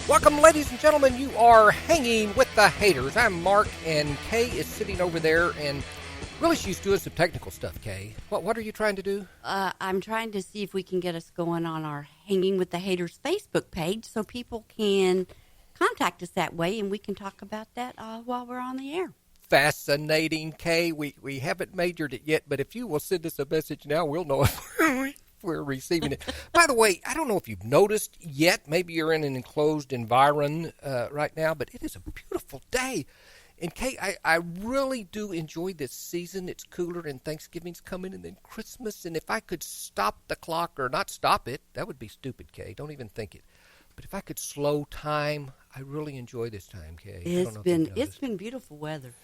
Welcome, ladies and gentlemen. You are hanging with the Hayters. I'm Mark, and Kay is sitting over there, and really she's doing some technical stuff, Kay. What are you trying to do? I'm trying to see if we can get us going on our Hanging with the Hayters Facebook page so people can contact us that way, and we can talk about that while we're on the air. Fascinating, Kay. We haven't majored it yet, but if you will send us a message now, we'll know if we're receiving it. By the way, I don't know if you've noticed yet. Maybe you're in an enclosed environment right now, but it is a beautiful day. And, Kay, I really do enjoy this season. It's cooler, and Thanksgiving's coming, and then Christmas. And if I could stop the clock, or not stop it, that would be stupid, Kay. Don't even think it. But if I could slow time, I really enjoy this time, Kay. It's been beautiful weather.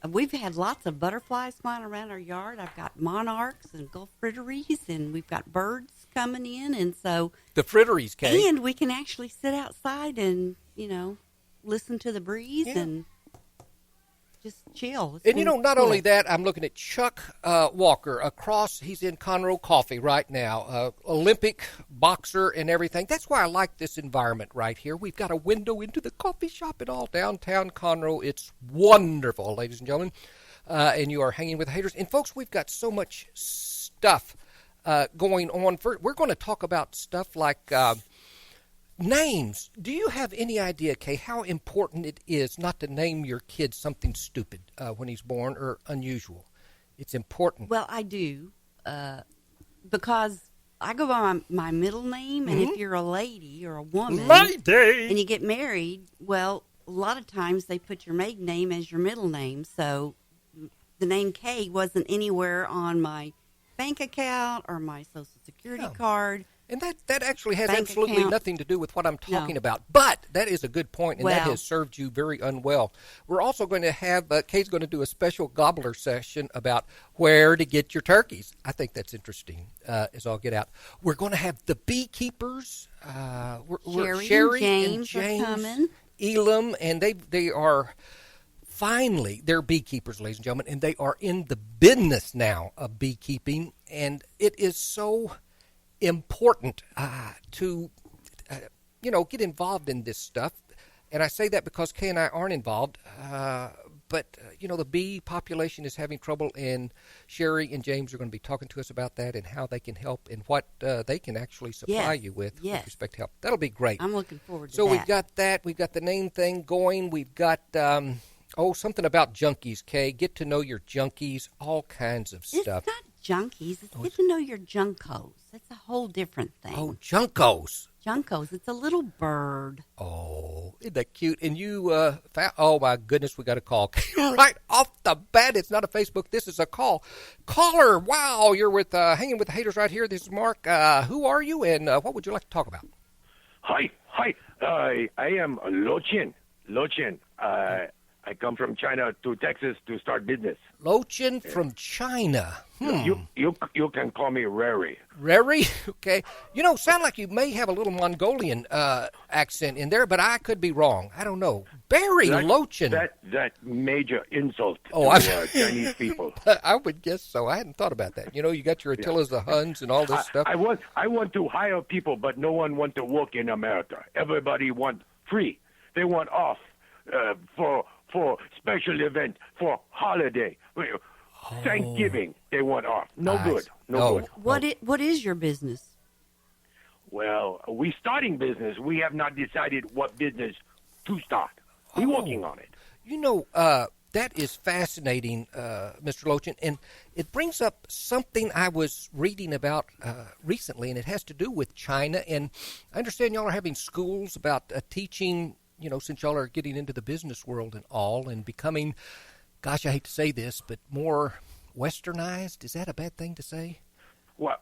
We've had lots of butterflies flying around our yard. I've got monarchs and Gulf fritteries, and we've got birds coming in, and so the fritteries, Kay. And we can actually sit outside and listen to the breeze and just chill. And not only that, I'm looking at Chuck Walker across. He's in Conroe Coffee right now, Olympic boxer and everything. That's why I like this environment right here. We've got a window into the coffee shop in all downtown Conroe. It's wonderful, ladies and gentlemen. And you are hanging with the Hayters. And, folks, we've got so much stuff going on. We're going to talk about stuff like names. Do you have any idea, Kay, how important it is not to name your kid something stupid when he's born or unusual? It's important. Well, I do, because I go by my middle name, and if you're a lady or a woman and you get married, well, a lot of times they put your maiden name as your middle name, so the name Kay wasn't anywhere on my bank account or my Social Security card. And that actually has absolutely nothing to do with what I'm talking about. But that is a good point, and that has served you very unwell. We're also going to have, Kay's going to do a special gobbler session about where to get your turkeys. I think that's interesting, as I'll get out. We're going to have the Beekeepers. Chari and James are coming. Elam, and they are finally, they're beekeepers, ladies and gentlemen, and they are in the business now of beekeeping, and it is so important to get involved in this stuff. And I say that because Kay and I aren't involved, but the bee population is having trouble, and Chari and James are going to be talking to us about that and how they can help and what they can actually supply you with respect to help. That'll be great. I'm looking forward to that. So we've got that. We've got the name thing going. We've got something about junkies, Kay. Get to know your junkies, all kinds of stuff. It's not junkies. It's get to know your juncos. That's a whole different thing. Oh, juncos. Juncos. It's a little bird. Oh, isn't that cute? And you, oh, my goodness, we got a call. Right off the bat, it's not a Facebook. This is a call. Caller, wow, you're with Hanging with the Hayters right here. This is Mark. Who are you, and what would you like to talk about? Hi. I am Lo Chin. I come from China to Texas to start business. Lochin from China. You can call me Rary. Rary? Okay. Sound like you may have a little Mongolian accent in there, but I could be wrong. I don't know. Barry Lochin. That major insult to Chinese people. I would guess so. I hadn't thought about that. You got your Attilas the Huns and all this stuff. I want to hire people, but no one want to work in America. Everybody want free. They want off for special event, for holiday, Thanksgiving, they want off. No good. What is your business? Well, we starting business. We have not decided what business to start. We're working on it. That is fascinating, Mr. Lochin, and it brings up something I was reading about recently, and it has to do with China. And I understand y'all are having schools about teaching, since y'all are getting into the business world and all, and becoming, gosh, I hate to say this, but more westernized. Is that a bad thing to say? Well,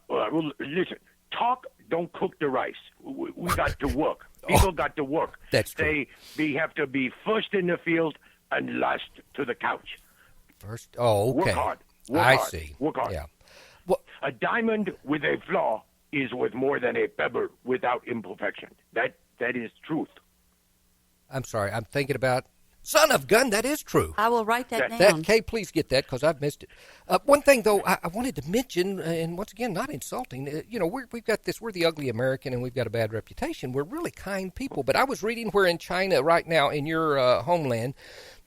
listen, talk, don't cook the rice. We got to work. People got to work. That's true. They have to be first in the field and last to the couch. First, okay. Work hard. See. Work hard. Yeah. Well, a diamond with a flaw is worth more than a pebble without imperfection. That is truth. I'm sorry. I'm thinking about Son of gun, that is true. I will write that down. Kay, please get that because I've missed it. One thing, though, I wanted to mention, and once again, not insulting, we've got this, we're the ugly American and we've got a bad reputation. We're really kind people. But I was reading where in China right now, in your homeland,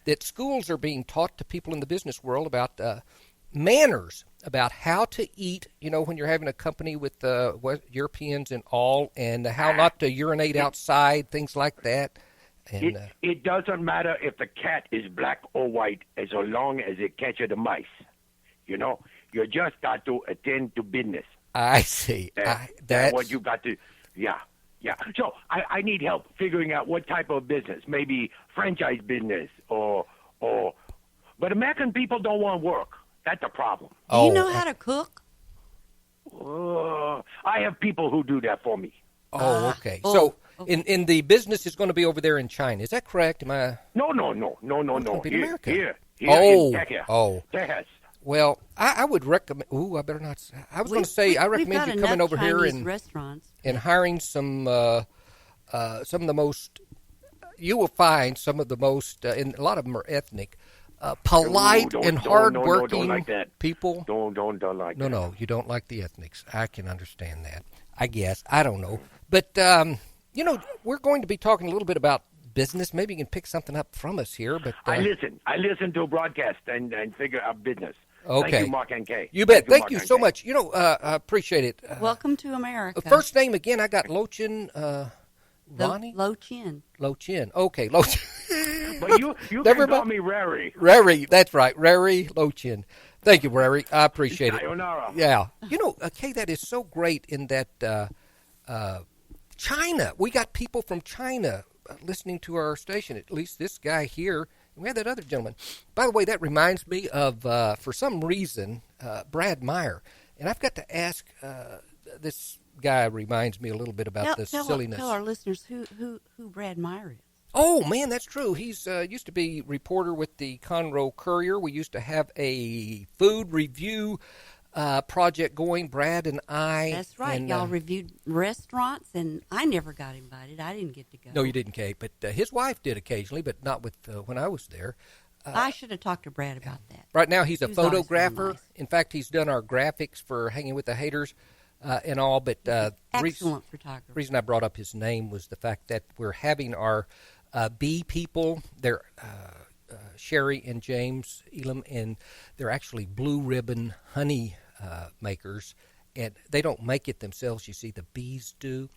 that schools are being taught to people in the business world about manners, about how to eat, when you're having a company with Europeans and all, and how not to urinate outside, things like that. And, it doesn't matter if the cat is black or white as long as it catches the mice. You just got to attend to business. I see. That's what you got to, yeah. So I need help figuring out what type of business, maybe franchise business but American people don't want to work. That's the problem. Do you know how to cook? I have people who do that for me. Oh, okay. So in the business is going to be over there in China. Is that correct? Am I? No. Here in Texas. Texas. Well, I would recommend. I better not. I was going to say I recommend you coming over here and hiring some of the most. You will find some of the most, and a lot of them are ethnic, polite and hardworking people. Don't like that. No, you don't like the ethnics. I can understand that. I guess I don't know, but we're going to be talking a little bit about business. Maybe you can pick something up from us here. But I listen to a broadcast and figure out business. Okay. Thank you, Mark and Kay. You bet. Thank you so much. I appreciate it. Welcome to America. First name again, I got Lochin. Ronnie? Lochin. Okay, Lochin. But you can call me Rary. Rary, that's right. Rary Lochin. Thank you, Rary. I appreciate it. Sayonara. Yeah. Kay, that is so great in that China. We got people from China listening to our station, at least this guy here. We had that other gentleman. By the way, that reminds me of, for some reason, Brad Meyer. And I've got to ask, this guy reminds me a little bit about the silliness. Tell our listeners who Brad Meyer is. Oh, man, that's true. He's used to be reporter with the Conroe Courier. We used to have a food review project going, Brad and I. That's right. And, y'all reviewed restaurants, and I never got invited. I didn't get to go. No, you didn't, Kate. But his wife did occasionally, but not with when I was there. I should have talked to Brad about that. Right now, he's a photographer. Nice. In fact, he's done our graphics for Hanging with the Hayters and all. But excellent photographer. The reason I brought up his name was the fact that we're having our bee people. They're Chari and James Elam, and they're actually blue ribbon honey makers, and they don't make it themselves. You see, the bees do.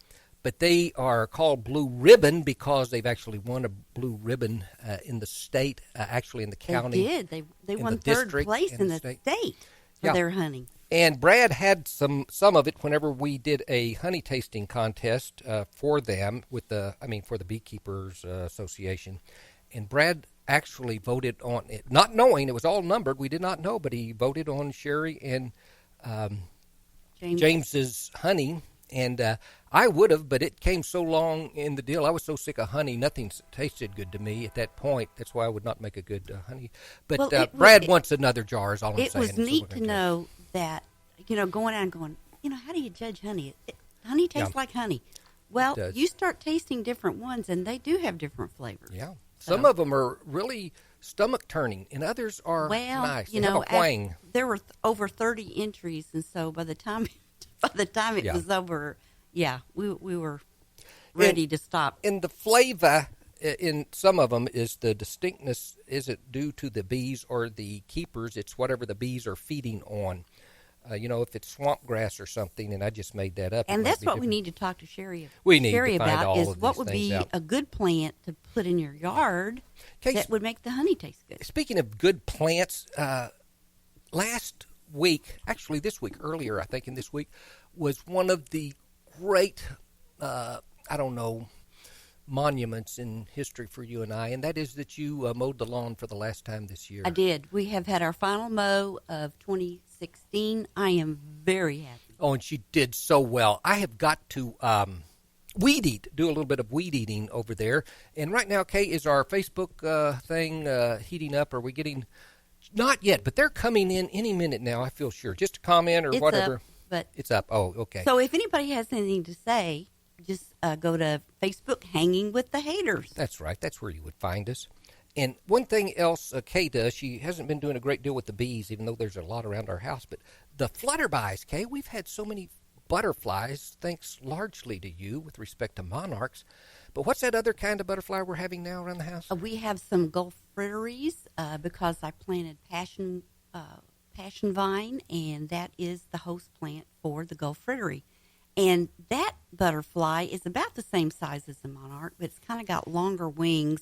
But they are called Blue Ribbon because they've actually won a blue ribbon in the state, actually in the county. They did. They won third place in the state for their honey. And Brad had some of it whenever we did a honey tasting contest for them for the Beekeepers Association. And Brad actually voted on it, not knowing it was all numbered. We did not know, but he voted on Chari and James's honey. And I would have, but it came so long in the deal. I was so sick of honey, nothing tasted good to me at that point. That's why I would not make a good honey. But Brad wants another jar, is all I'm saying. It was neat to know that, going out and going, how do you judge honey? Honey tastes like honey. Well, you start tasting different ones, and they do have different flavors. Yeah. Some of them are really stomach-turning, and others are nice. They have a twang. There were over 30 entries, and so by the time it was over, we were ready to stop. And the flavor in some of them is the distinctness isn't due to the bees or the keepers. It's whatever the bees are feeding on. If it's swamp grass or something, and I just made that up. And that's what we need to talk to Chari about is what would be a good plant to put in your yard that would make the honey taste good. Speaking of good plants, last week, actually this week, earlier I think in this week, was one of the great, monuments in history for you and I, and that is that you mowed the lawn for the last time this year. I did. We have had our final mow of 2016. I am very happy. Oh, and she did so well. I have got to do a little bit of weed eating over there. And right now, Kay, is our Facebook thing heating up? Are we getting... Not yet, but they're coming in any minute now, I feel sure. Just a comment or whatever. It's up. Oh, okay. So if anybody has anything to say, just go to Facebook, Hanging with the Hayters. That's right. That's where you would find us. And one thing else Kay does, she hasn't been doing a great deal with the bees, even though there's a lot around our house, but the flutterbys, Kay, we've had so many butterflies, thanks largely to you with respect to monarchs. But what's that other kind of butterfly we're having now around the house? We have some Gulf fritillaries because I planted passion vine, and that is the host plant for the Gulf fritillary. And that butterfly is about the same size as the monarch, but it's kind of got longer wings.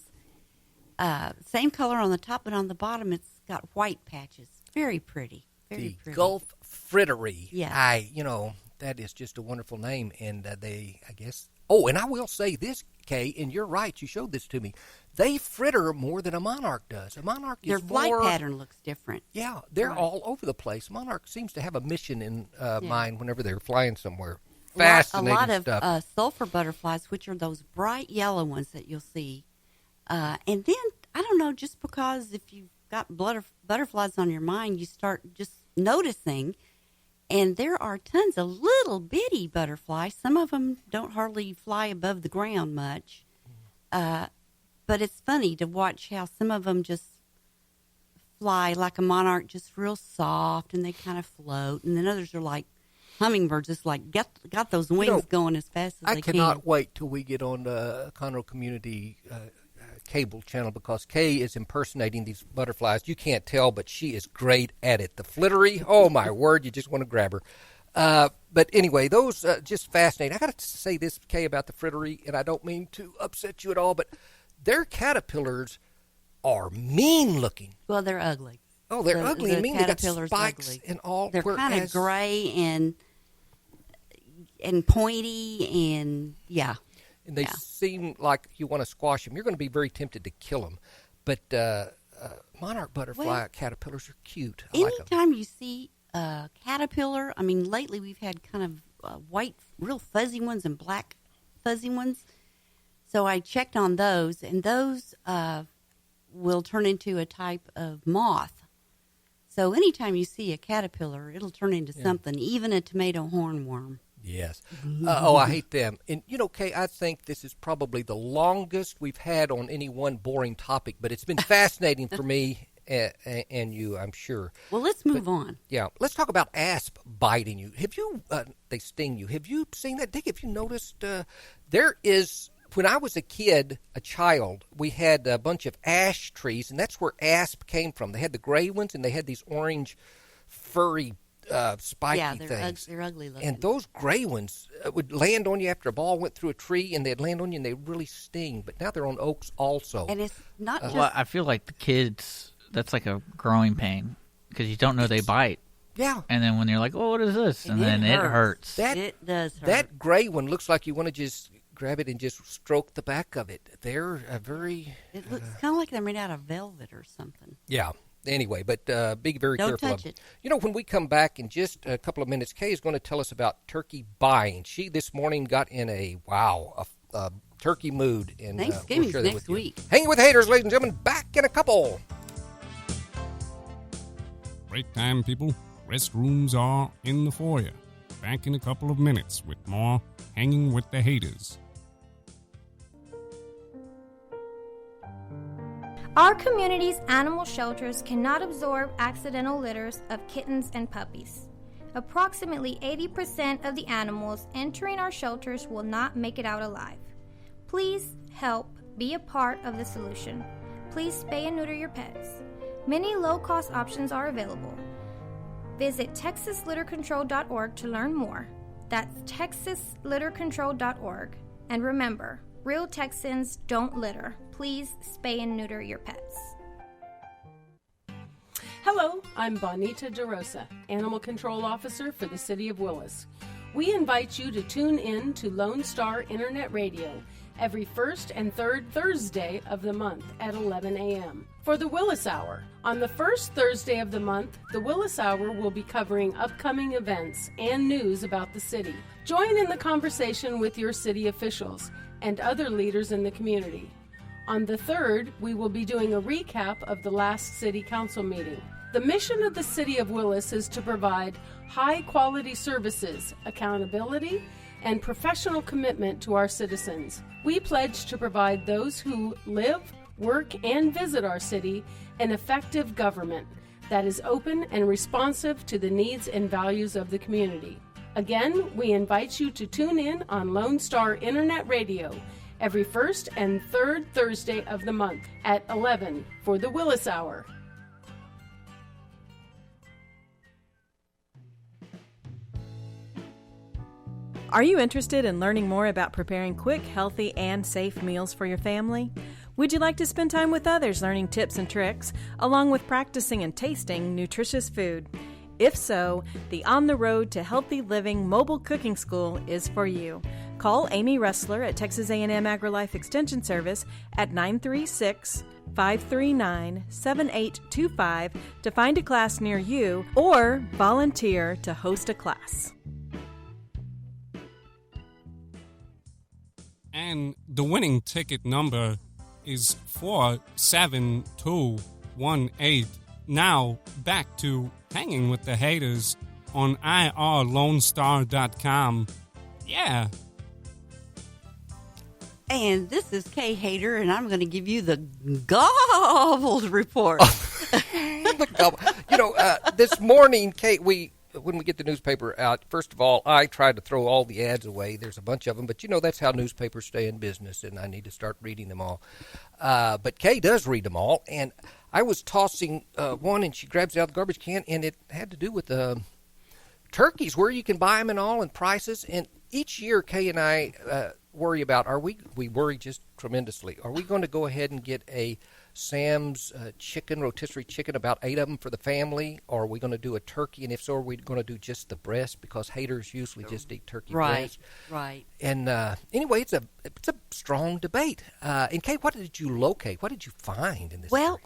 Same color on the top, but on the bottom it's got white patches. Very pretty. Very pretty. Gulf fritillary. Yeah. That is just a wonderful name. And and I will say this, Kay, and you're right, you showed this to me. They fritter more than a monarch does. A monarch is Their flight more, pattern looks different. Yeah, they're all over the place. Monarch seems to have a mission in mind whenever they're flying somewhere. Fascinating stuff. A lot of sulfur butterflies, which are those bright yellow ones that you'll see. And then, I don't know, just because if you've got butterflies on your mind, you start just noticing. And there are tons of little bitty butterflies. Some of them don't hardly fly above the ground much. But it's funny to watch how some of them just fly like a monarch, just real soft, and they kind of float. And then others are like hummingbirds, just like got those wings going as fast as they can. I cannot wait till we get on the Conroe Community cable channel, because Kay is impersonating these butterflies. You can't tell, but she is great at it. The flittery, oh my word, you just want to grab her. But anyway, those just fascinating. I got to say this, Kay, about the frittery, and I don't mean to upset you at all, but their caterpillars are mean looking. Well, they're ugly. Oh, they're ugly. I mean, they got spikes ugly. and all. They're kind of gray and pointy, and yeah. And they seem like you want to squash them. You're going to be very tempted to kill them. But monarch butterfly caterpillars are cute. I like them. Anytime you see a caterpillar, I mean, lately we've had kind of white, real fuzzy ones and black fuzzy ones. So I checked on those, and those will turn into a type of moth. So anytime you see a caterpillar, it'll turn into something, even a tomato hornworm. Yes. I hate them. And, Kay, I think this is probably the longest we've had on any one boring topic, but it's been fascinating for me and you, I'm sure. Well, let's move on. Yeah. Let's talk about asp biting you. Have you, they sting you. Have you seen that? Dick, have you noticed there is, when I was a child, we had a bunch of ash trees, and that's where asp came from. They had the gray ones, and they had these orange, furry spiky things. They're ugly looking. And those gray ones would land on you after a ball went through a tree, and they'd land on you, and they'd really sting. But now they're on oaks also. And it's not just... Well, I feel like the kids, that's like a growing pain, because you don't know they bite. Yeah. And then when you're like, oh, what is this? And then it hurts. It does hurt. That gray one looks like you want to just grab it and just stroke the back of it. They're very... It looks kind of like they're made out of velvet or something. Yeah. Anyway, but be very Don't careful. touch it. When we come back in just a couple of minutes, Kay is going to tell us about turkey buying. She this morning got in a turkey mood. And Thanksgiving's we'll share that next with you. week. Hanging with Hayters, ladies and gentlemen. Back in a couple. Break time, people. Restrooms are in the foyer. Back in a couple of minutes with more Hanging with the Hayters. Our community's animal shelters cannot absorb accidental litters of kittens and puppies. Approximately 80% of the animals entering our shelters will not make it out alive. Please help be a part of the solution. Please spay and neuter your pets. Many low-cost options are available. Visit texaslittercontrol.org to learn more. That's texaslittercontrol.org. And remember, real Texans don't litter. Please spay and neuter your pets. Hello, I'm Bonita DeRosa, Animal Control Officer for the City of Willis. We invite you to tune in to Lone Star Internet Radio every first and third Thursday of the month at 11 a.m. for the Willis Hour. On the first Thursday of the month, the Willis Hour will be covering upcoming events and news about the city. Join in the conversation with your city officials and other leaders in the community. On the 3rd, we will be doing a recap of the last City Council meeting. The mission of the City of Willis is to provide high-quality services, accountability, and professional commitment to our citizens. We pledge to provide those who live, work, and visit our city an effective government that is open and responsive to the needs and values of the community. Again, we invite you to tune in on Lone Star Internet Radio every first and third Thursday of the month at 11 for the Willis Hour. Are you interested in learning more about preparing quick, healthy, and safe meals for your family? Would you like to spend time with others learning tips and tricks, along with practicing and tasting nutritious food? If so, the On the Road to Healthy Living Mobile Cooking School is for you. Call Amy Ressler at Texas A&M AgriLife Extension Service at 936-539-7825 to find a class near you or volunteer to host a class. And the winning ticket number is 47218. Now, back to Hanging with the Hayters on irlonestar.com. Yeah. And this is Kay Hayter, and I'm going to give you the gobbled report. This morning, Kate, when we get the newspaper out, first of all, I tried to throw all the ads away. There's a bunch of them, but that's how newspapers stay in business, and I need to start reading them all. But Kay does read them all, and I was tossing one, and she grabs it out of the garbage can, and it had to do with turkeys, where you can buy them and all, and prices. And each year, Kay and I worry about, we worry just tremendously. Are we going to go ahead and get a Sam's rotisserie chicken, about 8 of them for the family, or are we going to do a turkey? And if so, are we going to do just the breast, because Hayters usually just eat turkey breast? Right. And anyway, it's a strong debate. And Kate, what did you locate? What did you find in this? Well,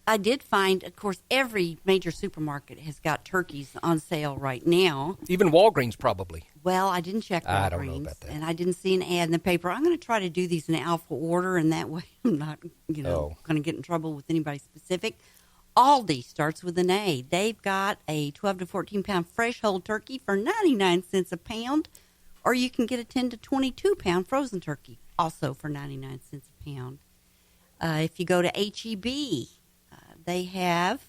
I did find, of course, every major supermarket has got turkeys on sale right now. Even Walgreens, probably. Well, I didn't check Walgreens. I don't know about that. And I didn't see an ad in the paper. I'm going to try to do these in alpha order, and that way I'm not, going to get in trouble with anybody specific. Aldi starts with an A. They've got a 12 to 14 pound fresh whole turkey for 99 cents a pound, or you can get a 10 to 22 pound frozen turkey, also for 99 cents a pound. If you go to H-E-B, they have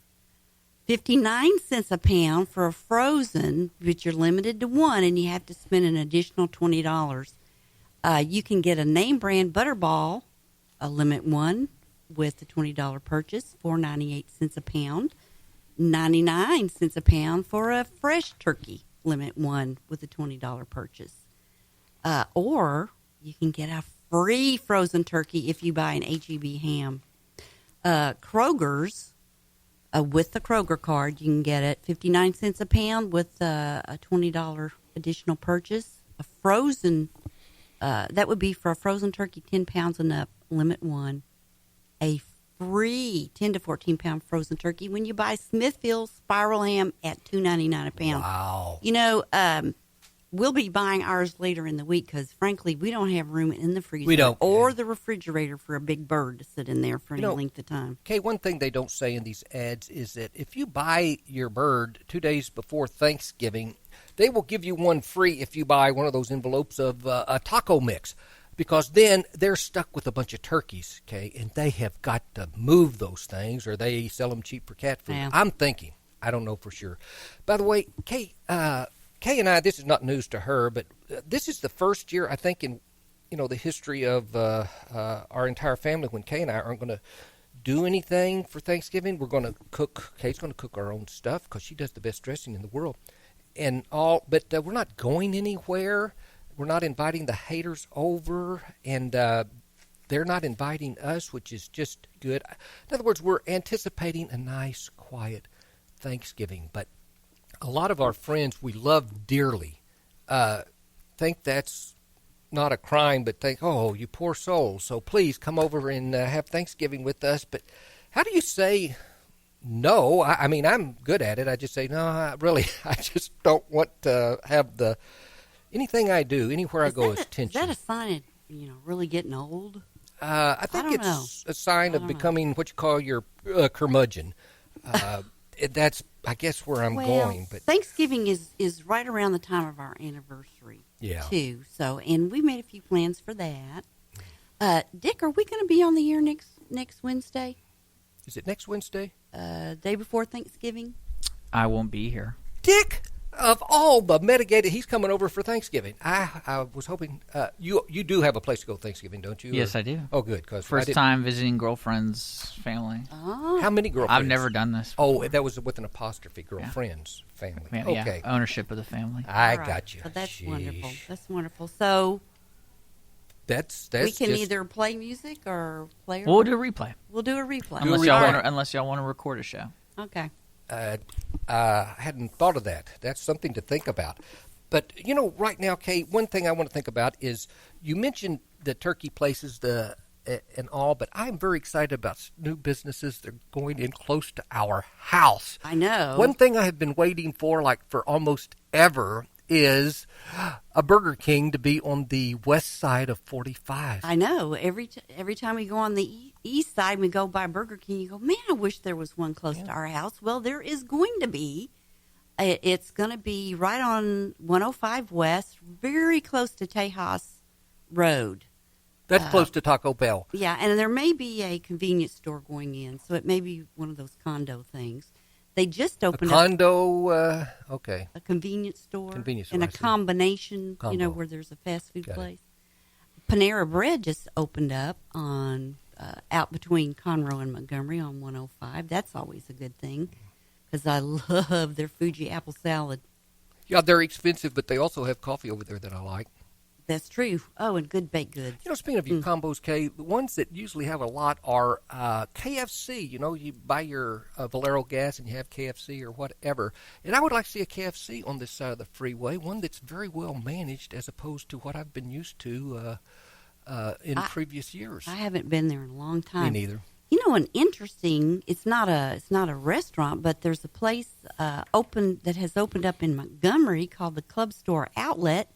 59 cents a pound for a frozen, but you're limited to one, and you have to spend an additional $20. You can get a name brand Butterball, a limit one, with a $20 purchase, for 98 cents a pound. 99 cents a pound for a fresh turkey, limit one, with a $20 purchase. Or you can get a free frozen turkey if you buy an H-E-B ham. Kroger's, with the Kroger card, you can get it 59 cents a pound with a $20 additional purchase. A frozen, that would be for a frozen turkey 10 pounds and up, limit one. A free 10 to 14 pound frozen turkey when you buy Smithfield Spiral Ham at $2.99 a pound. Wow. We'll be buying ours later in the week because, frankly, we don't have room in the freezer or the refrigerator for a big bird to sit in there for any length of time. Okay, one thing they don't say in these ads is that if you buy your bird 2 days before Thanksgiving, they will give you one free if you buy one of those envelopes of a taco mix, because then they're stuck with a bunch of turkeys, okay, and they have got to move those things or they sell them cheap for cat food. Yeah. I'm thinking. I don't know for sure. By the way, Kay and I, this is not news to her, but this is the first year, I think, in the history of our entire family when Kay and I aren't going to do anything for Thanksgiving. We're going to cook. Kay's going to cook our own stuff because she does the best dressing in the world, and all. But we're not going anywhere. We're not inviting the Hayters over, and they're not inviting us, which is just good. In other words, we're anticipating a nice, quiet Thanksgiving, but a lot of our friends we love dearly think that's not a crime, but think, oh, you poor soul, so please come over and have Thanksgiving with us. But how do you say no? I mean, I'm good at it. I just say, no, I just don't want to have anything I do, anywhere I go is tension. Is that a sign of, really getting old? I think it's a sign of becoming what you call your curmudgeon. That's, I guess, where I'm going. But Thanksgiving is right around the time of our anniversary, too. So, and we made a few plans for that. Dick, are we going to be on the air next Wednesday? Is it next Wednesday? Day before Thanksgiving? I won't be here. Dick, of all the mitigated, he's coming over for Thanksgiving. I was hoping you do have a place to go Thanksgiving, don't you? Yes, I do. Oh, good. Cause First time visiting girlfriend's family. Oh. How many girlfriends? I've never done this before. Oh, that was with an apostrophe. Girlfriend's family. Yeah, okay. Ownership of the family. I Right. got you. So that's Sheesh. wonderful. That's wonderful. So That's we can just, either play music or play. We'll do a replay. We'll do a replay. Unless y'all want to record a show. Okay. I hadn't thought of that. That's something to think about. But, right now, Kay, one thing I want to think about is you mentioned the turkey places and all, but I'm very excited about new businesses that are going in close to our house. I know. One thing I have been waiting for, for almost ever, is a Burger King to be on the west side of 45. I know. Every time we go on the east side, we go by Burger King, you go, man, I wish there was one close to our house. Well, there is going to be. It's going to be right on 105 West, very close to Tejas Road. That's close to Taco Bell. Yeah, and there may be a convenience store going in, so it may be one of those condo things. They just opened a condo, okay. A convenience store. Convenience store, and a combination, Combo. Where there's a fast food Got place. Panera Bread just opened up on out between Conroe and Montgomery on 105. That's always a good thing because I love their Fuji apple salad. Yeah, they're expensive, but they also have coffee over there that I like. That's true. Oh, and good baked goods. Speaking of your combos, Kay, the ones that usually have a lot are KFC. You buy your Valero gas and you have KFC or whatever. And I would like to see a KFC on this side of the freeway, one that's very well managed as opposed to what I've been used to in previous years. I haven't been there in a long time. Me neither. An interesting. It's not a restaurant, but there's a place that has opened up in Montgomery called the Club Store Outlet.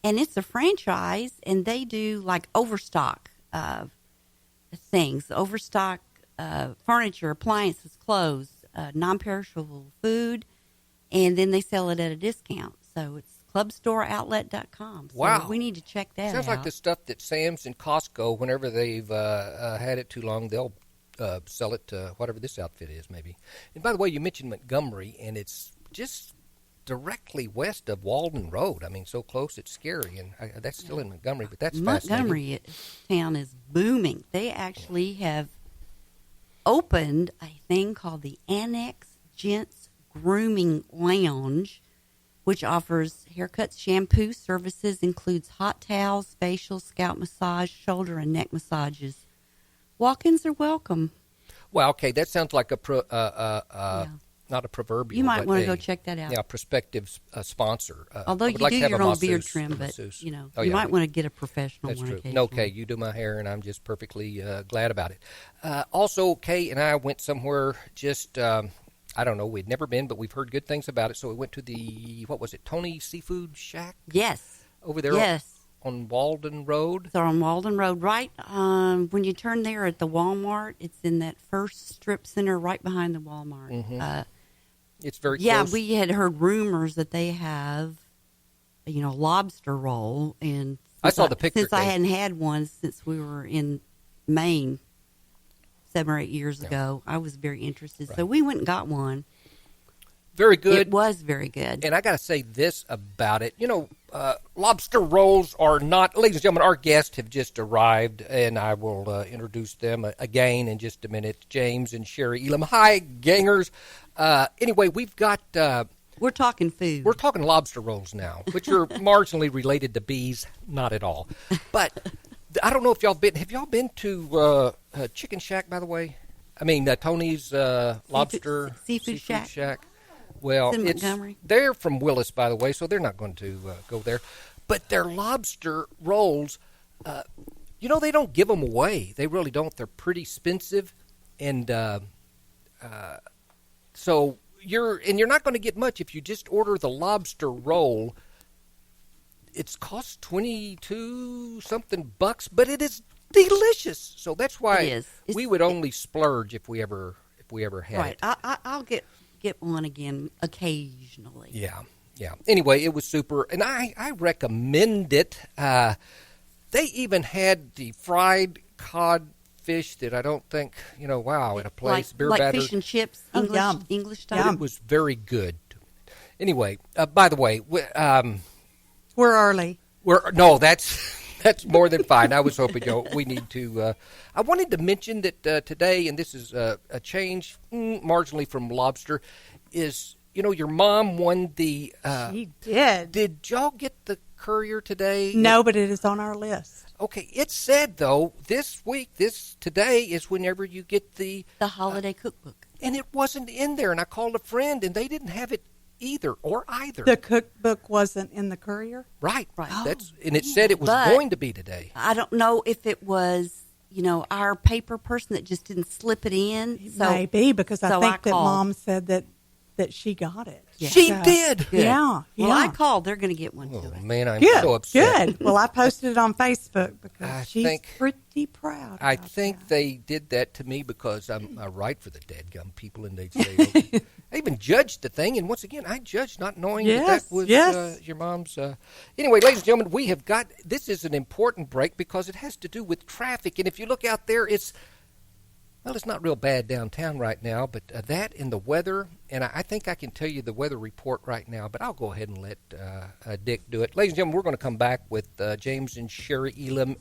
And it's a franchise, and they do overstock things, overstock furniture, appliances, clothes, non-perishable food, and then they sell it at a discount. So it's clubstoreoutlet.com. So wow. we need to check that out. Sounds like the stuff that Sam's and Costco, whenever they've had it too long, they'll sell it to whatever this outfit is, maybe. And by the way, you mentioned Montgomery, and it's just directly west of Walden Road. I mean, so close it's scary, and that's still in Montgomery, but that's Montgomery town is booming. They actually have opened a thing called the Annex Gents Grooming Lounge, which offers haircuts, shampoo services, includes hot towels, facials, scalp massage, shoulder and neck massages. Walk-ins are welcome. Well, okay, that sounds like not a proverbial. You might want to go check that out. Yeah, prospective sponsor. Although you do your own beard trim, but you might want to get a professional That's one true. occasionally. No, Kay, you do my hair, and I'm just perfectly glad about it. Also, Kay and I went somewhere just, I don't know, we'd never been, but we've heard good things about it. So we went to Tony's Seafood Shack? Yes. Over there on Walden Road? So on Walden Road, right when you turn there at the Walmart, it's in that first strip center right behind the Walmart. Mm-hmm. It's very close. Yeah, we had heard rumors that they have, lobster roll. And I saw the picture. Since I hadn't had one since we were in Maine 7 or 8 years ago, I was very interested. Right. So we went and got one. Very good. It was very good. And I got to say this about it. Lobster rolls are not, ladies and gentlemen, our guests have just arrived, and I will introduce them again in just a minute. James and Chari Elam. Hi, gangers. Anyway, we've got... we're talking food. We're talking lobster rolls now, which are marginally related to bees. Not at all. But I don't know if have y'all been to Chicken Shack, by the way? I mean, Tony's Lobster Seafood Shack. Well, Montgomery. They're from Willis, by the way, so they're not going to go there. But their lobster rolls, they don't give them away. They really don't. They're pretty expensive, and so you're not going to get much if you just order the lobster roll. It's cost $22 something bucks, but it is delicious. So that's why we would only splurge if we ever had it. Right. I'll get one again occasionally. Yeah. Anyway, it was super, and I recommend it. They even had the fried codfish that I don't think, wow, at a place, beer like batter. Fish and chips, English style. It was very good. Anyway, by the way, we're early. That's more than fine. I was hoping we need to. I wanted to mention that today, and this is a change marginally from lobster, is your mom won the. She did. Did y'all get the Courier today? No, but it is on our list. Okay, it said though today is whenever you get the holiday cookbook, and it wasn't in there. And I called a friend, and they didn't have it either. The cookbook wasn't in the Courier? Right. Oh, and it said it was going to be today. I don't know if it was, our paper person that just didn't slip it in. Maybe, because I think that called. Mom said that she got it. Yeah. She did. Good. Yeah. Well, I called. They're going to get one Oh, too. man, I'm Good. so upset. Good. Well, I posted it on Facebook because she's pretty proud. I think they did that to me because I write for the dadgum people, and they'd say, I even judged the thing, and once again, I judged not knowing that was your mom's. Anyway, ladies and gentlemen, we have got, this is an important break because it has to do with traffic, and if you look out there, it's not real bad downtown right now, but that and the weather, and I think I can tell you the weather report right now, but I'll go ahead and let Dick do it. Ladies and gentlemen, we're going to come back with James and Chari Elam,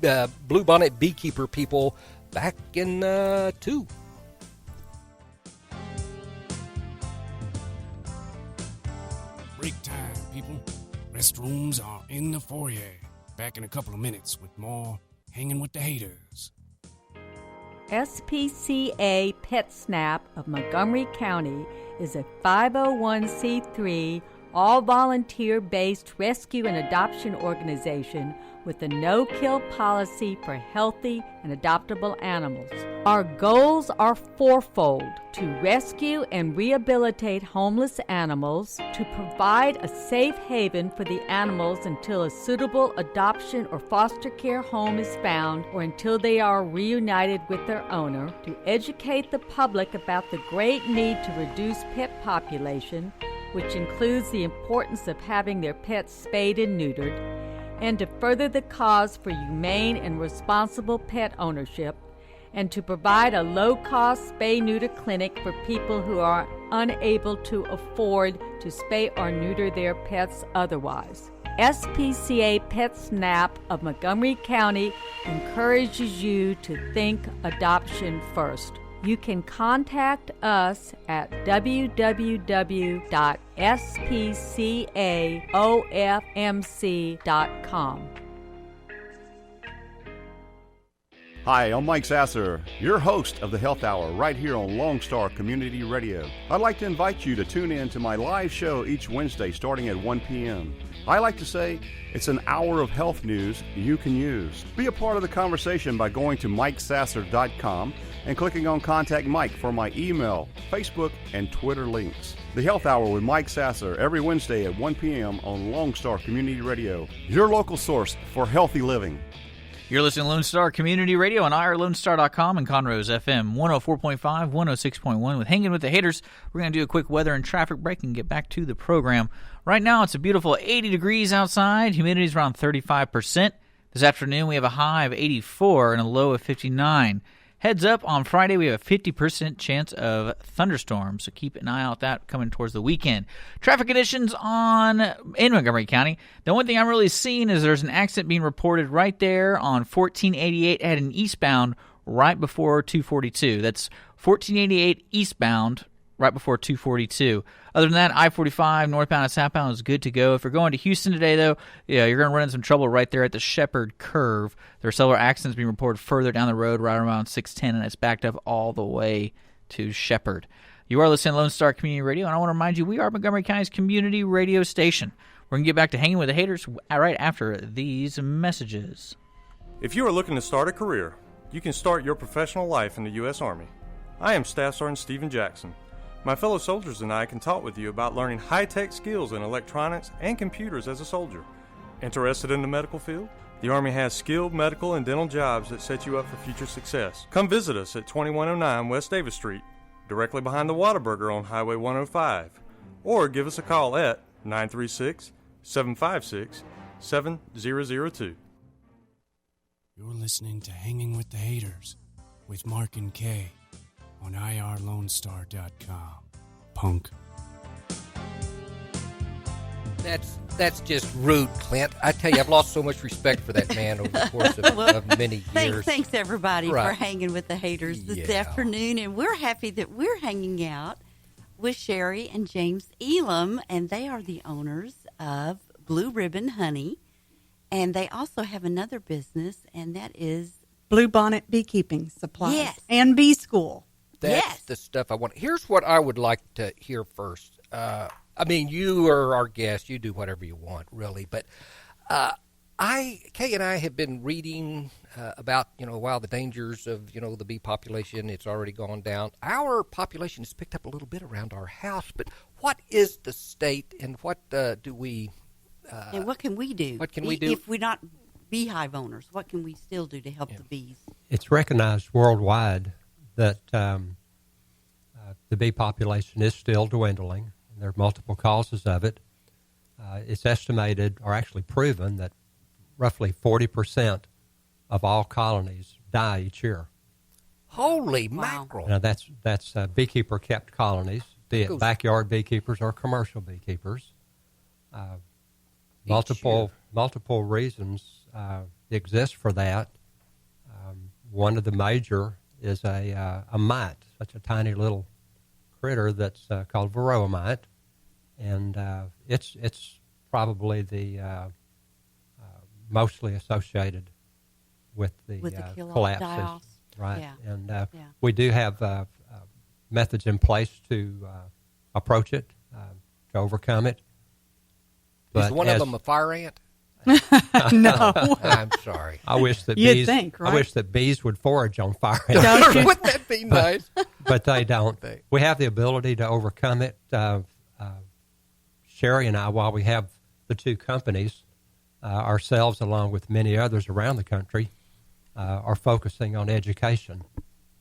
the Bluebonnet Beekeeper people, back in 2. Break time, people. Restrooms are in the foyer. Back in a couple of minutes with more Hanging with the Hayters. SPCA PetSnap of Montgomery County is a 501c3 all-volunteer-based rescue and adoption organization with a no-kill policy for healthy and adoptable animals. Our goals are fourfold: to rescue and rehabilitate homeless animals, to provide a safe haven for the animals until a suitable adoption or foster care home is found or until they are reunited with their owner, to educate the public about the great need to reduce pet population, which includes the importance of having their pets spayed and neutered, and to further the cause for humane and responsible pet ownership, and to provide a low-cost spay-neuter clinic for people who are unable to afford to spay or neuter their pets otherwise. SPCA PetSnap of Montgomery County encourages you to think adoption first. You can contact us at www.spcaofmc.com. Hi, I'm Mike Sasser, your host of the Health Hour right here on Lone Star Community Radio. I'd like to invite you to tune in to my live show each Wednesday starting at 1 p.m. I like to say it's an hour of health news you can use. Be a part of the conversation by going to MikeSasser.com and clicking on Contact Mike for my email, Facebook, and Twitter links. The Health Hour with Mike Sasser every Wednesday at 1 p.m. on Lone Star Community Radio, your local source for healthy living. You're listening to Lone Star Community Radio on irlonestar.com and Conroe's FM 104.5, 106.1 with Hanging with the Hayters. We're going to do a quick weather and traffic break and get back to the program. Right now, it's a beautiful 80 degrees outside. Humidity is around 35%. This afternoon, we have a high of 84 and a low of 59. Heads up, on Friday, we have a 50% chance of thunderstorms, so keep an eye out that coming towards the weekend. Traffic conditions in Montgomery County. The only thing I'm really seeing is there's an accident being reported right there on 1488 at an eastbound right before 242. That's 1488 eastbound right before 242. Other than that, I-45 northbound and southbound is good to go. If you're going to Houston today, though, you're going to run into some trouble right there at the Shepherd Curve. There are several accidents being reported further down the road, right around 610, and it's backed up all the way to Shepherd. You are listening to Lone Star Community Radio, and I want to remind you, we are Montgomery County's community radio station. We're going to get back to Hanging with the Hayters right after these messages. If you are looking to start a career, you can start your professional life in the U.S. Army. I am Staff Sergeant Stephen Jackson. My fellow soldiers and I can talk with you about learning high-tech skills in electronics and computers as a soldier. Interested in the medical field? The Army has skilled medical and dental jobs that set you up for future success. Come visit us at 2109 West Davis Street, directly behind the Whataburger on Highway 105. Or give us a call at 936-756-7002. You're listening to Hanging with the Hayters with Mark and Kay on irlonestar.com. Punk. That's just rude, Clint. I tell you, I've lost so much respect for that man over the course of many years. Thanks everybody for hanging with the Hayters this afternoon, and we're happy that we're hanging out with Chari and James Elam, and they are the owners of Blue Ribbon Honey, and they also have another business, and that is Blue Bonnet Beekeeping Supplies. Yes. And Bee School. That's the stuff I want. Here's what I would like to hear first. I mean, you are our guest. You do whatever you want, really. But Kay and I have been reading about, the dangers of, the bee population. It's already gone down. Our population has picked up a little bit around our house. But what is the state, and what do we... and what can we do? What can we do? If we're not beehive owners, what can we still do to help the bees? It's recognized worldwide that the bee population is still dwindling. There are multiple causes of it. It's estimated, or actually proven, that roughly 40% of all colonies die each year. Holy mackerel! Now that's beekeeper-kept colonies, be it backyard beekeepers or commercial beekeepers. Multiple reasons exist for that. One of the major is a mite, such a tiny little critter that's called varroa mite, and it's probably the mostly associated with the collapses, right? Yeah. And we do have methods in place to approach it, to overcome it. But is one of them a fire ant? No. I'm sorry. I wish that You'd think, right? I wish that bees would forage on fire ants. Wouldn't that be nice? But they don't. We have the ability to overcome it. Chari and I, while we have the two companies, ourselves along with many others around the country, are focusing on education.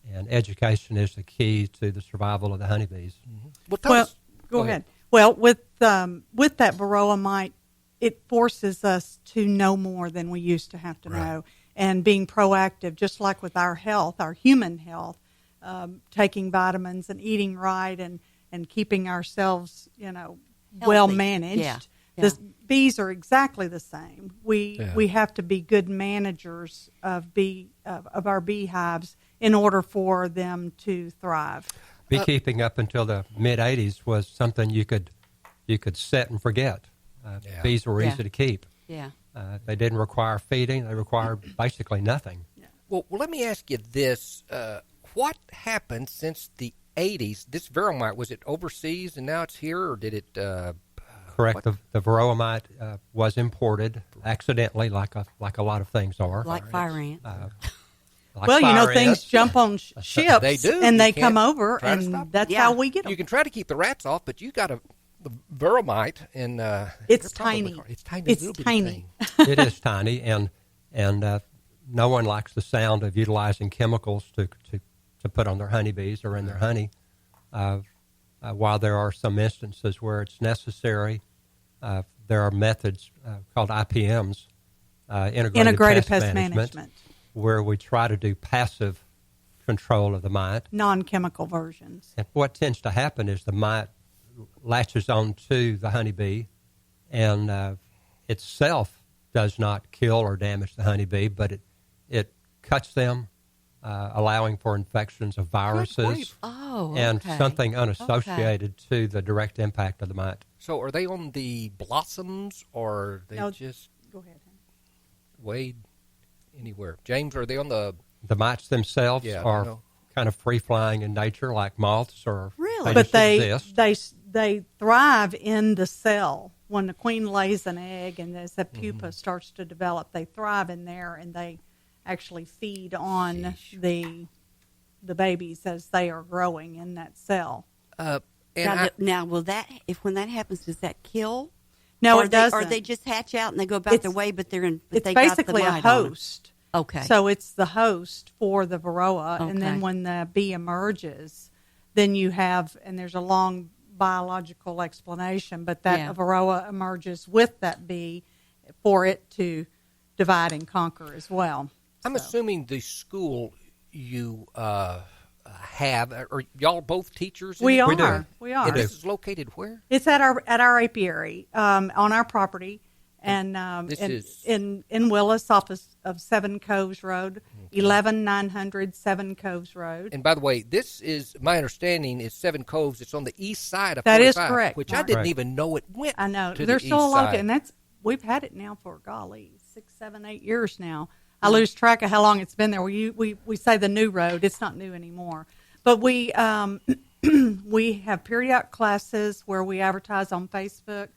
And education is the key to the survival of the honeybees. Mm-hmm. Go ahead. Well, with that varroa mite, it forces us to know more than we used to have to know, and being proactive, just like with our health, our human health, taking vitamins and eating right and keeping ourselves, well managed. Yeah. The bees are exactly the same. We have to be good managers of our beehives in order for them to thrive. Beekeeping up until the mid-'80s was something you could set and forget. Bees were easy to keep. Yeah. They didn't require feeding. They required basically nothing. Yeah. Well, let me ask you this. What happened since the 80s? This varroa mite, was it overseas and now it's here, or did it... Correct. The varroa mite was imported accidentally, like a lot of things are. Like fire ants. Things jump on ships. They do. And they come over, and that's how we get them. You can try to keep the rats off, but you got the varroa mite, and it's tiny. It's tiny. It's tiny. It is tiny, and no one likes the sound of utilizing chemicals to put on their honeybees or in their honey. While there are some instances where it's necessary, there are methods called IPMs, integrated pest management, where we try to do passive control of the mite. Non-chemical versions. And what tends to happen is the mite latches onto the honeybee and itself does not kill or damage the honeybee, but it cuts them, allowing for infections of viruses and something unassociated to the direct impact of the mite. So are they on the blossoms, or they just go ahead, wade anywhere? James, are they on the... The mites themselves are kind of free-flying in nature, like moths, or really, but exist. They thrive in the cell. When the queen lays an egg and as the pupa starts to develop, they thrive in there, and they actually feed on the babies as they are growing in that cell. Now, will that, when that happens, does that kill? No, it doesn't. Or they just hatch out and they go about their way, but it's they basically got the a host. Okay. So it's the host for the varroa, and then when the bee emerges, then you have, and there's a long biological explanation, but that varroa emerges with that bee for it to divide and conquer as well. I'm assuming the school you have, are y'all both teachers? We are. We are. And this is located where? It's at our apiary on our property, and this is in Willis, off of 7 Coves Road, 11900 7 Coves Road. And by the way, this is, my understanding, is 7 Coves. It's on the east side of 45. That is correct, which Mark. I didn't even know it went. I know. To There's the still east a lot, side. and we've had it now for 6, 7, 8 years now. I lose track of how long it's been there. We say the new road. It's not new anymore. But we we have periodic classes where we advertise on Facebook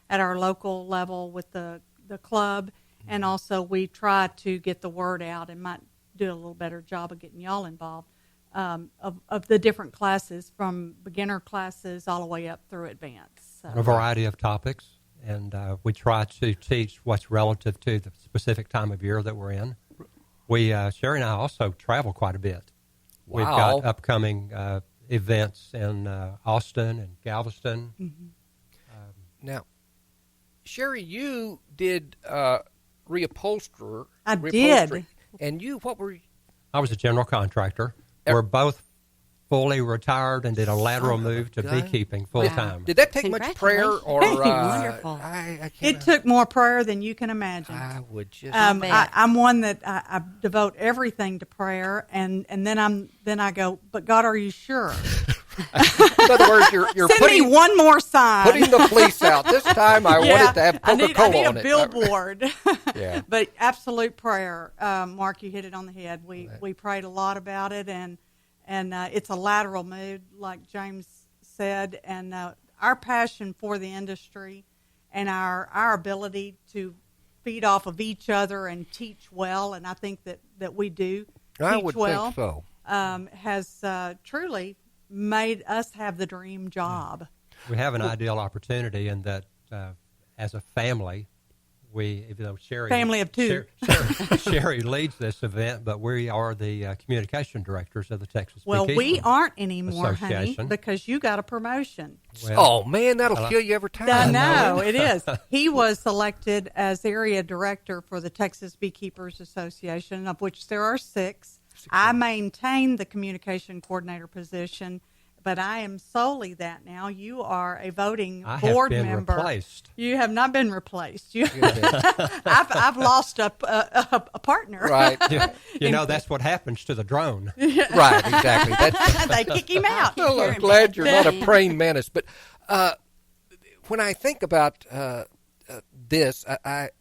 at our local level with the club, and also we try to get the word out and might do a little better job of getting y'all involved of the different classes, from beginner classes all the way up through advanced. So. A variety of topics, and we try to teach what's relative to the specific time of year that we're in. Chari and I also travel quite a bit. Wow. We've got upcoming events in Austin and Galveston. Mm-hmm. Now, Chari, you did reupholsterer. I did. And what were you? I was a general contractor. We're both fully retired and did a lateral move to beekeeping full time. Did that take much prayer or? Wonderful. It took more prayer than you can imagine. I would just. I'm one that I devote everything to prayer, and then I go, but God, are you sure? In other words, you're Send putting me one more sign. Putting the fleece out. This time I want it to have Coca-Cola I need on a it. billboard. Yeah. But absolute prayer. Mark, you hit it on the head. We prayed a lot about it, and it's a lateral move, like James said, and our passion for the industry and our ability to feed off of each other and teach well, and I think that we do I teach would well, think so. Has truly made us have the dream job. We have an ideal opportunity in that as a family, even though Chari... Family of two. Chari leads this event, but we are the communication directors of the Texas Beekeepers we aren't anymore, honey, Association. because you got a promotion. Oh, man, that'll kill you every time. I know, it is. He was selected as area director for the Texas Beekeepers Association, of which there are 6. I maintain the communication coordinator position, but I am solely that now. You are a voting board member. Replaced. You have not been replaced. I've lost a partner. Right. You know, that's what happens to the drone. Right, exactly. They kick him out. Well, I'm glad you're not a praying mantis. But when I think about this,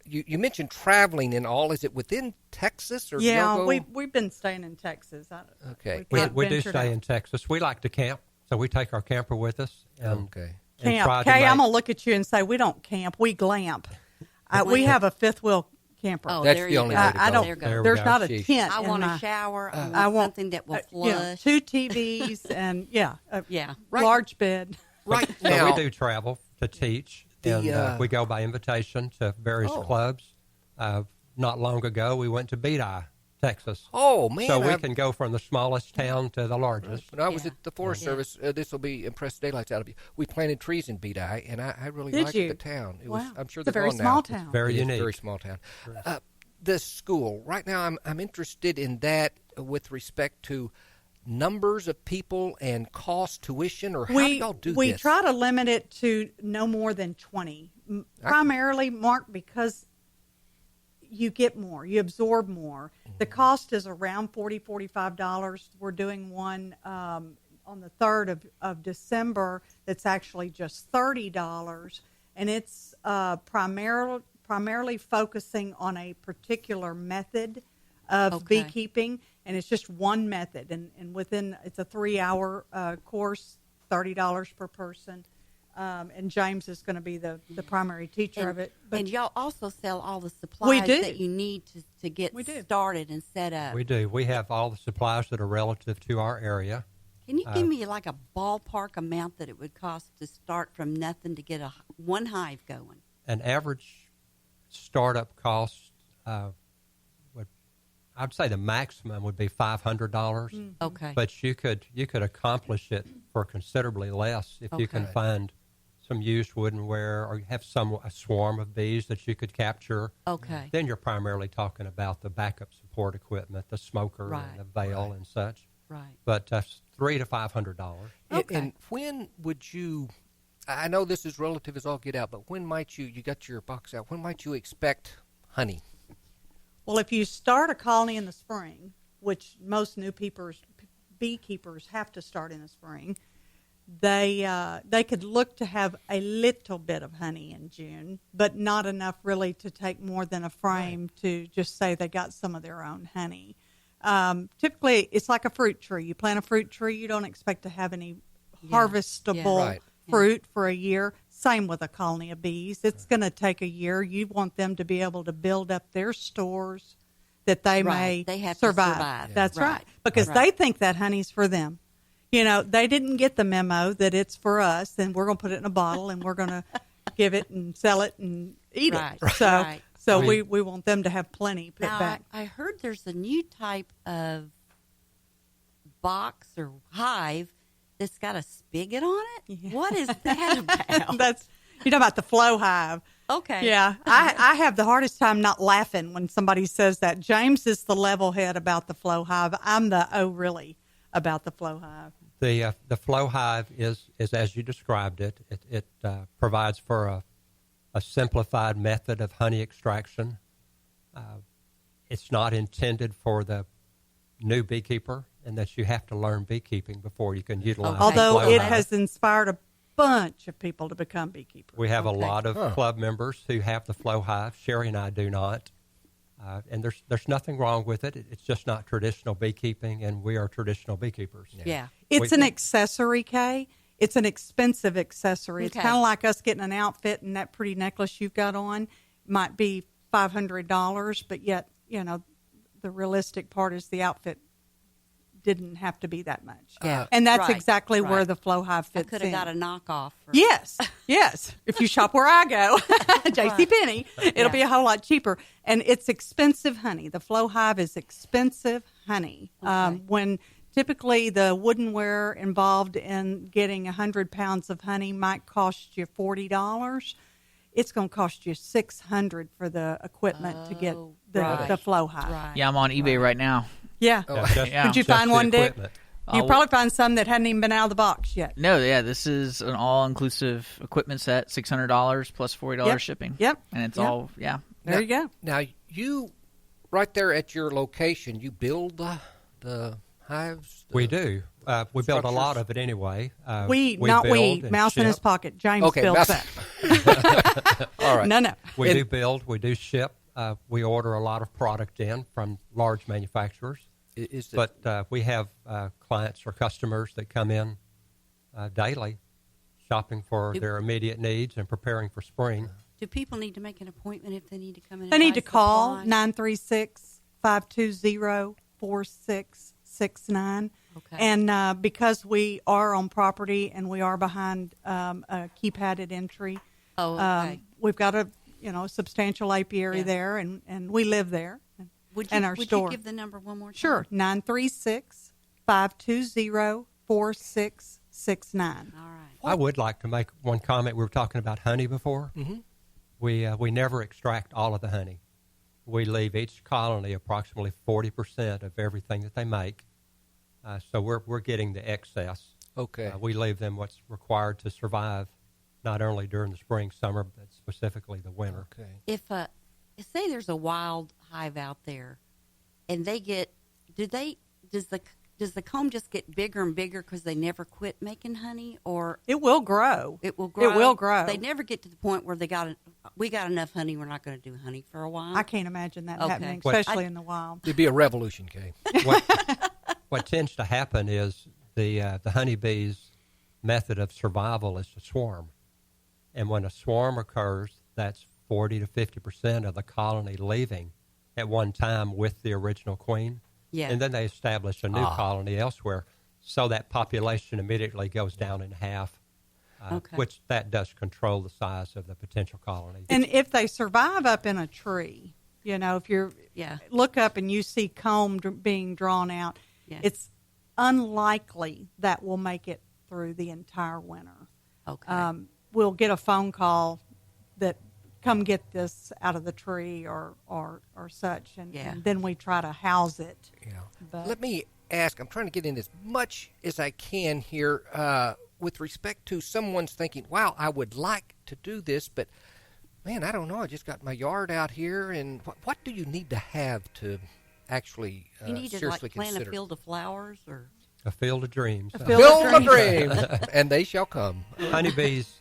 you mentioned traveling and all. Is it within Texas? Or yeah, we've been staying in Texas. Okay. We do stay in Texas. We like to camp, so we take our camper with us. And, okay. Camp. Kay, I'm going to look at you and say, we don't camp, we glamp. We have a fifth wheel camper. Oh, that's there the you only go. way to go. I don't. There's not a tent. I want a shower. I want something that will flush. 2 TVs and Right. large bed. Right So now, we do travel to teach, and we go by invitation to various clubs. Not long ago, we went to Beekeepers, Texas. Oh, man. So we can go from the smallest town to the largest. When I was at the Forest Service, this will be impress daylights out of you. We planted trees in Beekeepers, and I really liked the town. It was. I'm sure it's a they're very gone small now. town. It's very unique. Very small town. The school right now, I'm interested in that with respect to numbers of people and cost, tuition, or how do y'all do we this? try to limit it to no more than 20. Primarily, Mark, because you get more, you absorb more. Mm-hmm. The cost is around $40, $45. We're doing one on the 3rd of December that's actually just $30, and it's primarily focusing on a particular method of beekeeping, and it's just one method, and it's a 3-hour course, $30 per person. And James is going to be the primary teacher of it. And y'all also sell all the supplies that you need to get started and set up. We do. We have all the supplies that are relative to our area. Can you give me like a ballpark amount that it would cost to start from nothing to get one hive going? An average startup cost, I'd say the maximum would be $500. Mm-hmm. Okay. But you could accomplish it for considerably less if you can find some used woodenware, or you have a swarm of bees that you could capture. Okay. Then you're primarily talking about the backup support equipment, the smoker and the veil and such. Right. But $300 to $500. Okay. And when would you? I know this is relative as all get out, but when might you got your box out, when might you expect honey? Well, if you start a colony in the spring, which most new beekeepers have to start in the spring, they could look to have a little bit of honey in June, but not enough really to take more than a frame to just say they got some of their own honey. Typically, it's like a fruit tree. You plant a fruit tree, you don't expect to have any harvestable fruit for a year. Same with a colony of bees. It's going to take a year. You want them to be able to build up their stores that they may have survive. To survive. That's right. Because they think that honey's for them. You know, they didn't get the memo that it's for us, and we're going to put it in a bottle, and we're going to give it and sell it and eat it. So we want them to have plenty put back. I heard there's a new type of box or hive that's got a spigot on it. Yeah. What is that about? You're talking about the flow hive. Okay. Yeah. I have the hardest time not laughing when somebody says that. James is the level head about the flow hive. I'm the really about the flow hive. The flow hive is as you described it. It provides for a simplified method of honey extraction. It's not intended for the new beekeeper, and that you have to learn beekeeping before you can utilize the Although flow it hive. has inspired a bunch of people to become beekeepers. We have a lot of club members who have the flow hive. Chari and I do not. And there's nothing wrong with it. It's just not traditional beekeeping, and we are traditional beakers. Yeah. It's an accessory, Kay. It's an expensive accessory. It's kind of like us getting an outfit, and that pretty necklace you've got on might be $500, but yet, you know, the realistic part is the outfit didn't have to be that much. Yeah. And that's exactly where the flow hive fits in. I could have got a knockoff. Yes. If you shop where I go, JCPenney, it'll be a whole lot cheaper. And it's expensive honey. The flow hive is expensive honey. Okay. When typically the woodenware involved in getting 100 pounds of honey might cost you $40, it's going to cost you $600 for the equipment to get the flow hive. Right. Yeah, I'm on eBay right now. Yeah. Did you find one, Dick? You probably find some that hadn't even been out of the box yet. No, this is an all-inclusive equipment set, $600 plus $40 shipping. Yep. And it's all, There you go. Now, you, right there at your location, you build the hives? We do. We build a lot of it anyway. Mouse in his pocket. James builds that. All right. No. We do build. We do ship. We order a lot of product in from large manufacturers. But we have clients or customers that come in daily shopping for their immediate needs and preparing for spring. Do people need to make an appointment if they need to come in? They need to call 936-520-4669. Okay. And because we are on property and we are behind a key-padded entry, we've got a substantial apiary there, and we live there. Would store. You give the number one more time? Sure, 936-520-4669. All right. I would like to make one comment. We were talking about honey before. Mm-hmm. We never extract all of the honey. We leave each colony approximately 40% of everything that they make. So we're getting the excess. Okay. We leave them what's required to survive, not only during the spring, summer, but specifically the winter. Okay. If say there's a wild hive out there, and they get, does the comb just get bigger and bigger because they never quit making honey, or it will grow? It will grow. It will grow. They never get to the point where we got enough honey. We're not going to do honey for a while. I can't imagine that happening, especially in the wild. It'd be a revolution, Kay. What tends to happen is the honeybee's method of survival is to swarm, and when a swarm occurs, that's 40 to 50% of the colony leaving at one time with the original queen. Yeah. And then they establish a new colony elsewhere. So that population immediately goes down in half, which that does control the size of the potential colony. And if they survive up in a tree, if you look up and you see comb being drawn out, it's unlikely that will make it through the entire winter. Okay. we'll get a phone call that come get this out of the tree or such, and then we try to house it. Yeah. But let me ask. I'm trying to get in as much as I can here with respect to someone's thinking, "Wow, I would like to do this, but." Man, I don't know. I just got my yard out here, and what do you need to have to actually you need to seriously plant consider? A field of flowers, or a field of dreams. A field of dreams, and they shall come. Honeybees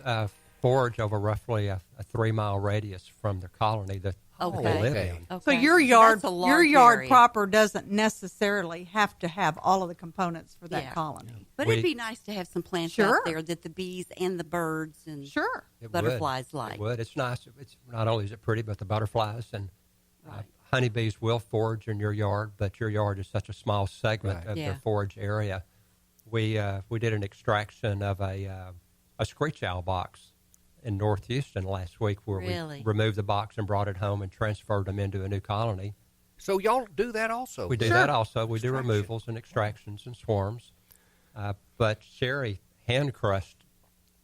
forage over roughly a 3-mile radius from their colony that they live in. Okay. So your yard proper doesn't necessarily have to have all of the components for that colony. But it'd be nice to have some plants out there that the bees and the birds and butterflies like. It would. It's nice. It's not only is it pretty, but the butterflies and honeybees will forage in your yard, but your yard is such a small segment of their forage area. We did an extraction of a screech owl box in North Houston last week, where we removed the box and brought it home and transferred them into a new colony. So y'all do that also? We do that also. We do removals and extractions and swarms. But Chari hand crushed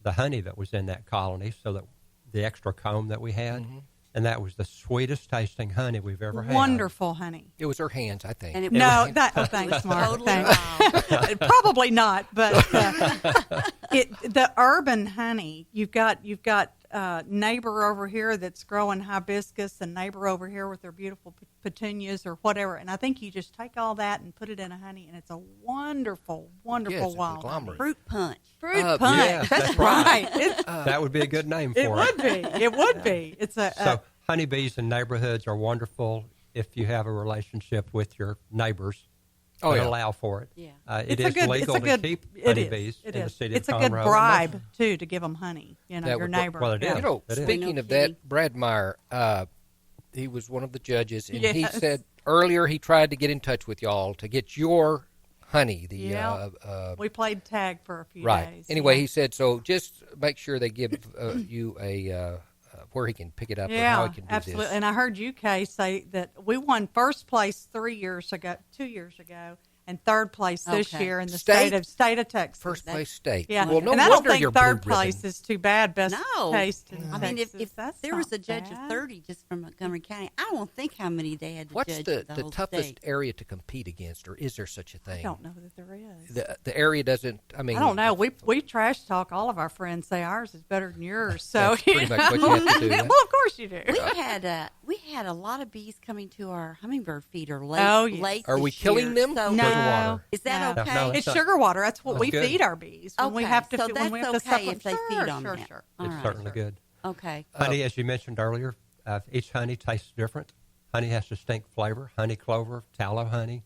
the honey that was in that colony, so that the extra comb that we had, and that was the sweetest tasting honey we've ever had. Wonderful honey. It was her hands, I think. Thanks, Mark. Thanks. Probably not, but the urban honey. You've got neighbor over here that's growing hibiscus, and neighbor over here with their beautiful petunias or whatever. And I think you just take all that and put it in a honey, and it's a wonderful, wonderful wild honey. Fruit punch. Fruit punch. Yeah, that's right. That would be a good name for it. It would be. It would be. It's so honeybees in neighborhoods are wonderful if you have a relationship with your neighbors. Allow for it. Yeah. It is legal to keep honeybees in the city of Conroe. It's a good bribe, too, to give them honey, your neighbor. Well, it is. You know, speaking of that, Brad Meyer, he was one of the judges, and he said earlier he tried to get in touch with y'all to get your honey. We played tag for a few days. Right. Anyway, he said, so just make sure they give you a where he can pick it up or how he can do absolutely. this. And I heard you, Kay, say that we won first place 2 years ago, and third place this year in the state of Texas. First place state. Yeah. Well, no and I wonder don't you're think third blue place ribbon. is too bad. Best taste in I mean, Texas. if there was a judge of 30 just from Montgomery County, I don't think how many they had to What's judge the whole toughest state. area to compete against, or is there such a thing? I don't know that there is. The area doesn't, I mean. I don't know. We trash talk. All of our friends say ours is better than yours. So that's pretty much what you have to do. Well, of course you do. We had a lot of bees coming to our hummingbird feeder late. Late Are we this killing year. them? So No. Is that okay? No, It's sugar water. That's what we feed our bees. When we have to, so when we have that's to okay if they feed on that. Sure. All It's right. certainly good. Okay. Honey, as you mentioned earlier, each honey tastes different. Honey has distinct flavor. Honey clover, tallow honey.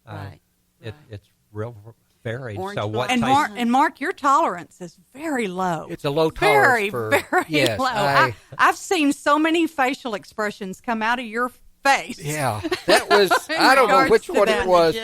Right. It's real varied. Orange So what And tastes Mark, your tolerance is very low. It's a low tolerance very low. I've seen so many facial expressions come out of your face. Yeah, that was, I don't know which one it was.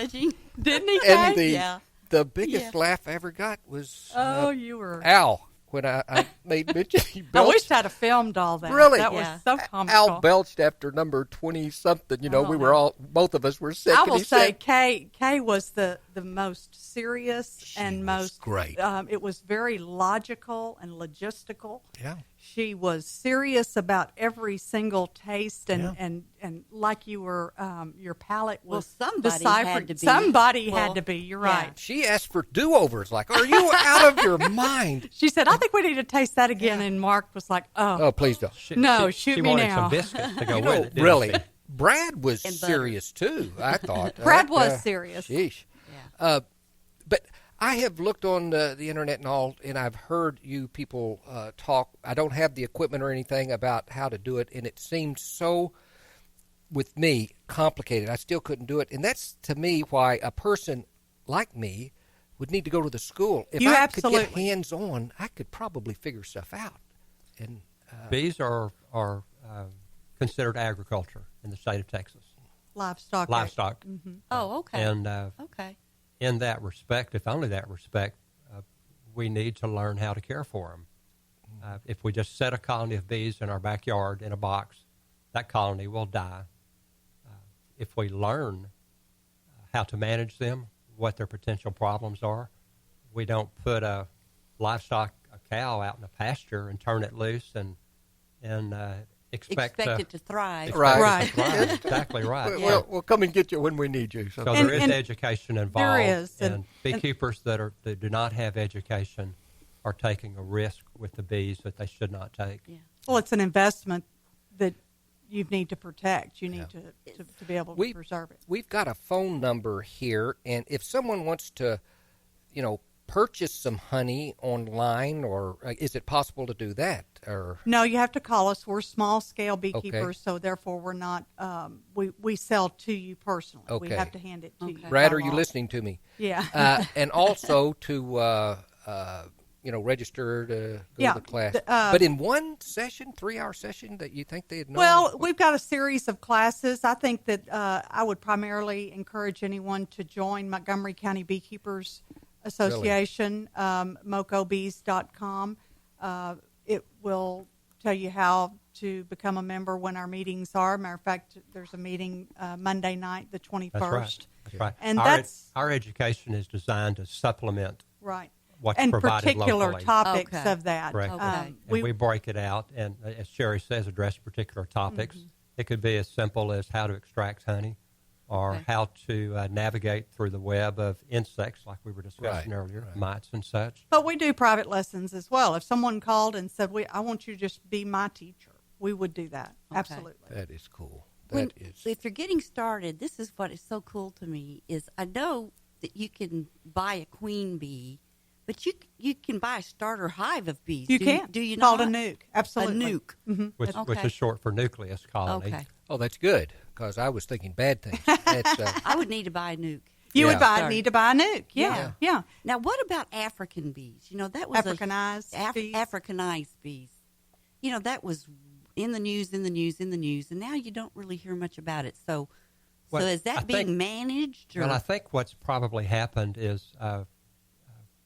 Didn't he? And the biggest laugh I ever got was you were Al, when I made mention. He I belched. wish I'd have filmed all that. Really? That was so comical. Al belched after number 20-something. We were both of us were sick. I and will he say said, Kay was the most serious and most great. It was very logical and logistical. Yeah. She was serious about every single taste and like you were, your palate was somebody deciphered. had to be. Somebody had to be. You're right. She asked for do-overs. Like, are you out of your mind? She said, I think we need to taste that again. And Mark was like, Oh, please don't. shoot she me wanted now. some biscuits to go with it. didn't Really, she? Brad was serious too. I thought Brad was serious. Sheesh. Yeah. But I have looked on the internet and all, and I've heard you people talk. I don't have the equipment or anything about how to do it, and it seemed so, with me, complicated. I still couldn't do it, and that's to me why a person like me would need to go to the school. If I could get hands-on, I could probably figure stuff out. And bees are considered agriculture in the state of Texas. Livestock. Mm-hmm. Oh, okay. And okay. in that respect, if only that respect, we need to learn how to care for them. If we just set a colony of bees in our backyard in a box, that colony will die. If we learn how to manage them, what their potential problems are, we don't put a cow out in a pasture and turn it loose and expect it to thrive. Right. Exactly right. We'll come and get you when we need you. So there is education involved. There is. And beekeepers that do not have education are taking a risk with the bees that they should not take. Yeah. Well, it's an investment that you need to protect. You need to be able to preserve it. We've got a phone number here, and if someone wants to, purchase some honey online, or is it possible to do that? Or no, you have to call us. We're small-scale beekeepers, so therefore we're not. We sell to you personally. Okay. We have to hand it to you. Brad, are you listening to me? Yeah. And also to register to go to the class. But in one session, 3-hour session, that you think they'd know? Well, we've got a series of classes. I think that I would primarily encourage anyone to join Montgomery County Beekeepers Association, mocobees.com. It will tell you how to become a member, when our meetings are. Matter of fact, there's a meeting Monday night, the 21st. That's right. And our education is designed to supplement what's and provided particular locally. topics of that. Correct. And we break it out, and as Chari says, address particular topics. Mm-hmm. It could be as simple as how to extract honey, or how to navigate through the web of insects, like we were discussing earlier, mites and such. But we do private lessons as well. If someone called and said, I want you to just be my teacher, we would do that. Okay. Absolutely. That is cool. If you're getting started, this is what is so cool to me, is I know that you can buy a queen bee, but you can buy a starter hive of bees. You can. Do you Called not? a nuke. Absolutely. A nuke. Mm-hmm. Which is short for nucleus colony. Okay. Oh, that's good, because I was thinking bad things. I would need to buy a nuke. You would need to buy a nuke. Yeah. Now, what about African bees? That was Africanized bees. Africanized bees. That was in the news, and now you don't really hear much about it. So is that being managed? Or? Well, I think what's probably happened is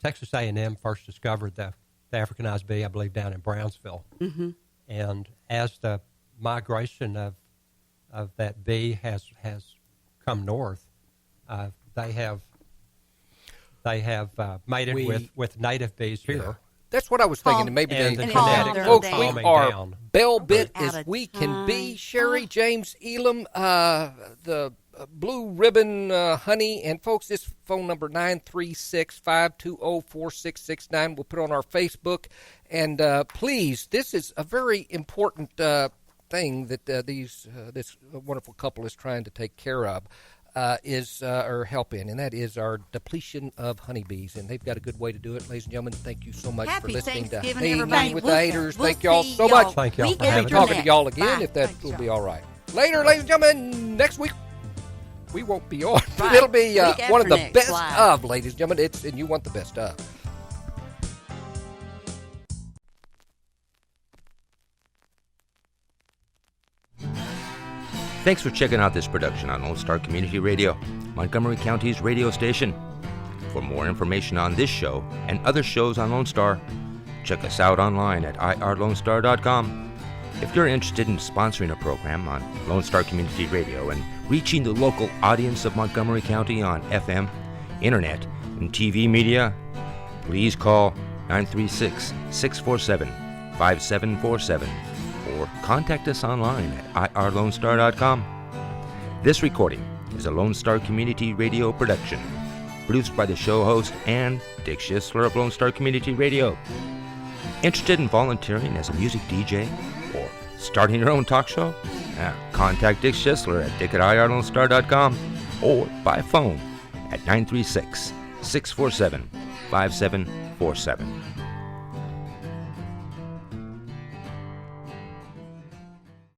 Texas A&M first discovered the Africanized bee, I believe, down in Brownsville. Mm-hmm. And as the migration of that bee has come north, they have mated with native bees here. Yeah. That's what I was thinking. Maybe folks, we are bell bit as we can be. Chari, James, Elam, the Blue Ribbon Honey, and folks, this phone number 936-520-4669. We'll put on our Facebook, and please, this is a very important thing that this wonderful couple is trying to take care of. Or help in, and that is our depletion of honeybees. And they've got a good way to do it. Ladies and gentlemen, thank you so much for listening to Hanging with the Hayters. Thank y'all so much. Thank y'all for having me. Talking to y'all again, if that will be all right. Later, ladies and gentlemen, next week we won't be on. Right. It'll be one of the best of, ladies and gentlemen. And you want the best of. Thanks for checking out this production on Lone Star Community Radio, Montgomery County's radio station. For more information on this show and other shows on Lone Star, check us out online at irlonestar.com. If you're interested in sponsoring a program on Lone Star Community Radio and reaching the local audience of Montgomery County on FM, internet, and TV media, please call 936-647-5747. or contact us online at irlonestar.com. This recording is a Lone Star Community Radio production, produced by the show host and Dick Schisler of Lone Star Community Radio. Interested in volunteering as a music DJ or starting your own talk show? Contact Dick Schisler at dick@irlonestar.com or by phone at 936-647-5747.